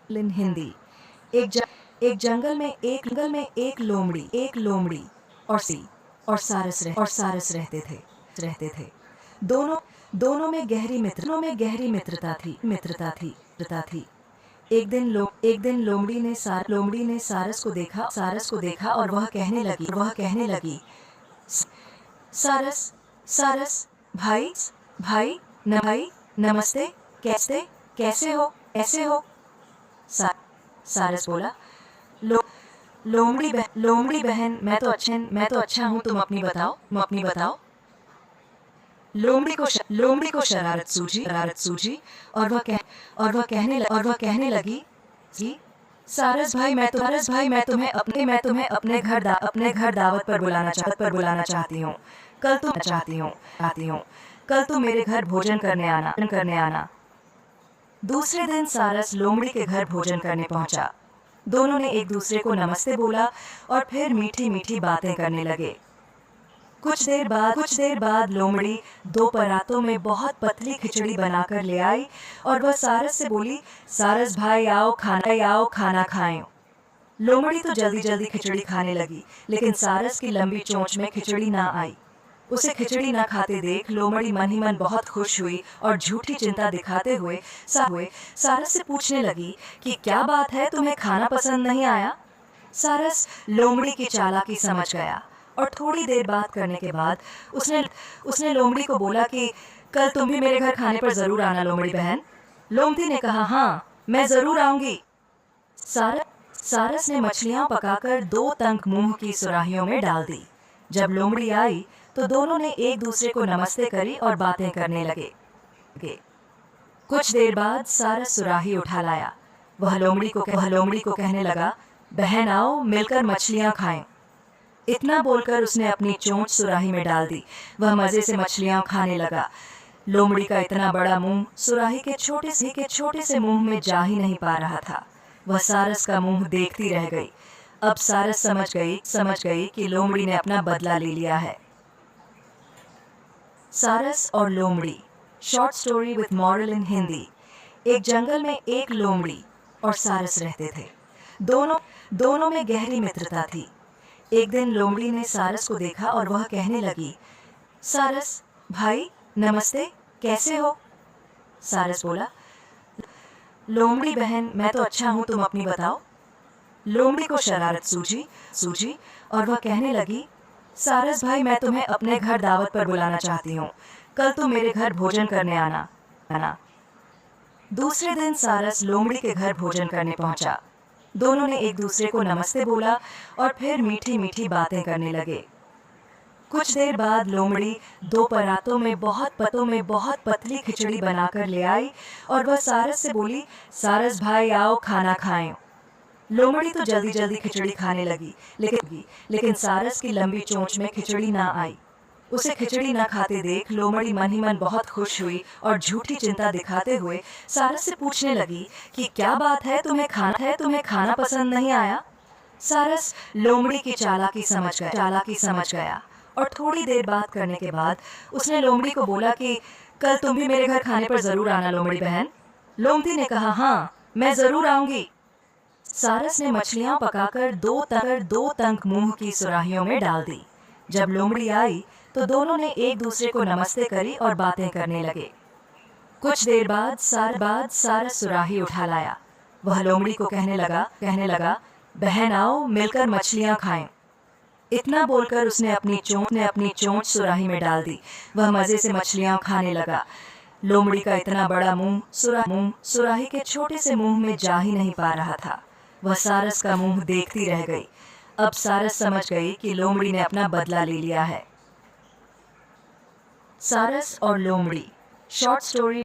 इन हिंदी। एक जंगल में एक लोमड़ी और सारस रहते थे। दोनों दोनों में गहरी मित्रता थी। एक दिन लोमड़ी ने सारस को देखा और वह कहने लगी, सारस सारस भाई भाई नमस्ते, कैसे हो? सा, सारस बोला, लोमड़ी बहन, मैं तो अच्छा हूँ, तुम अपनी बताओ। लोमड़ी को शरारत सूझी और वह कहने लगी, जी सारस भाई, मैं तुम्हें अपने घर दावत पर बुलाना चाहती हूँ। कल तुम मेरे घर भोजन करने आना। दूसरे दिन सारस लोमड़ी के घर भोजन करने पहुंचा। दोनों ने एक दूसरे को नमस्ते बोला और फिर मीठी बातें करने लगे। कुछ देर बाद लोमड़ी 2 परातों में बहुत पतली खिचड़ी बनाकर ले आई और वह सारस से बोली, सारस भाई आओ खाना खाएं। लोमड़ी तो जल्दी खिचड़ी खाने लगी, लेकिन सारस की लंबी चोंच में खिचड़ी ना आई। उसे खिचड़ी ना खाते देख लोमड़ी मन ही मन बहुत खुश हुई और झूठी चिंता दिखाते हुए सारस से पूछने लगी कि क्या बात है, तुम्हें खाना पसंद नहीं आया? सारस लोमड़ी की चालाकी समझ गया और थोड़ी देर बात करने के बाद उसने लोमड़ी को बोला कि कल तुम भी मेरे घर खाने पर जरूर आना लोमड़ी बहन। लोमड़ी ने कहा, हाँ मैं जरूर आऊंगी। सारस ने मछलियां पकाकर 2 तंक मुंह की सुराहियों में डाल दी। जब लोमड़ी आई तो दोनों ने एक दूसरे को नमस्ते करी और बातें करने लगे। कुछ देर बाद सारस सुराही उठा लाया। वह लोमड़ी को कहने लगा, बहन आओ मिलकर मछलियां खाएं। इतना बोलकर उसने अपनी चोंच सुराही में डाल दी। वह मजे से मछलियां खाने लगा। लोमड़ी का इतना बड़ा मुंह सुराही के छोटे से मुंह में जा ही नहीं पा रहा था। वह सारस का मुंह देखती रह गई। अब सारस समझ गई कि लोमड़ी ने अपना बदला ले लिया है। सारस और लोमड़ी, शॉर्ट स्टोरी विद मॉरल इन हिंदी। एक जंगल में एक लोमड़ी और सारस रहते थे। दोनों में गहरी मित्रता थी। एक दिन लोमड़ी ने सारस को देखा और वह कहने लगी, सारस भाई नमस्ते, कैसे हो? सारस बोला, लोमड़ी बहन, मैं तो अच्छा हूँ, तुम अपनी बताओ। लोमड़ी को शरारत सूझी और वह कहने लगी, सारस भाई, मैं तुम्हें अपने घर दावत पर बुलाना चाहती हूँ। कल तुम मेरे घर भोजन करने आना। दूसरे दिन सारस लोमड़ी के घर भोजन करने पहुंचा। दोनों ने एक दूसरे को नमस्ते बोला और फिर मीठी बातें करने लगे। कुछ देर बाद लोमड़ी 2 परातों में बहुत पतली खिचड़ी बनाकर ले आई और वह सारस से बोली, सारस भाई आओ खाना खाएं। लोमड़ी तो जल्दी खिचड़ी खाने लगी, लेकिन सारस की लंबी चोंच में खिचड़ी ना आई। उसे खिचड़ी ना खाते देख लोमड़ी मन ही मन बहुत खुश हुई और झूठी चिंता दिखाते हुए सारस से पूछने लगी कि क्या बात है, तुम्हें खाना पसंद नहीं आया? सारस लोमड़ी की चालाकी समझ गया और थोड़ी देर बात करने के बाद उसने लोमड़ी को बोला कि कल तुम भी मेरे घर खाने पर जरूर आना लोमड़ी बहन। लोमड़ी ने कहा, हाँ मैं जरूर आऊंगी। सारस ने मछलियां पकाकर 2 तंक मुंह की सुराहियों में डाल दी। जब लोमड़ी आई तो दोनों ने एक दूसरे को नमस्ते करी और बातें करने लगे। कुछ देर बाद सारस सुराही उठा लाया। वह लोमड़ी को कहने लगा, बहन आओ मिलकर मछलियां खाएं। इतना बोलकर उसने अपनी चोंच सुराही में डाल दी। वह मजे से मछलियां खाने लगा। लोमड़ी का इतना बड़ा मुंह सुराही के छोटे से मुंह में जा ही नहीं पा रहा था। वह सारस का मुंह देखती रह गई। अब सारस समझ गई कि लोमड़ी ने अपना बदला ले लिया है। सारस और लोमड़ी, शॉर्ट स्टोरी।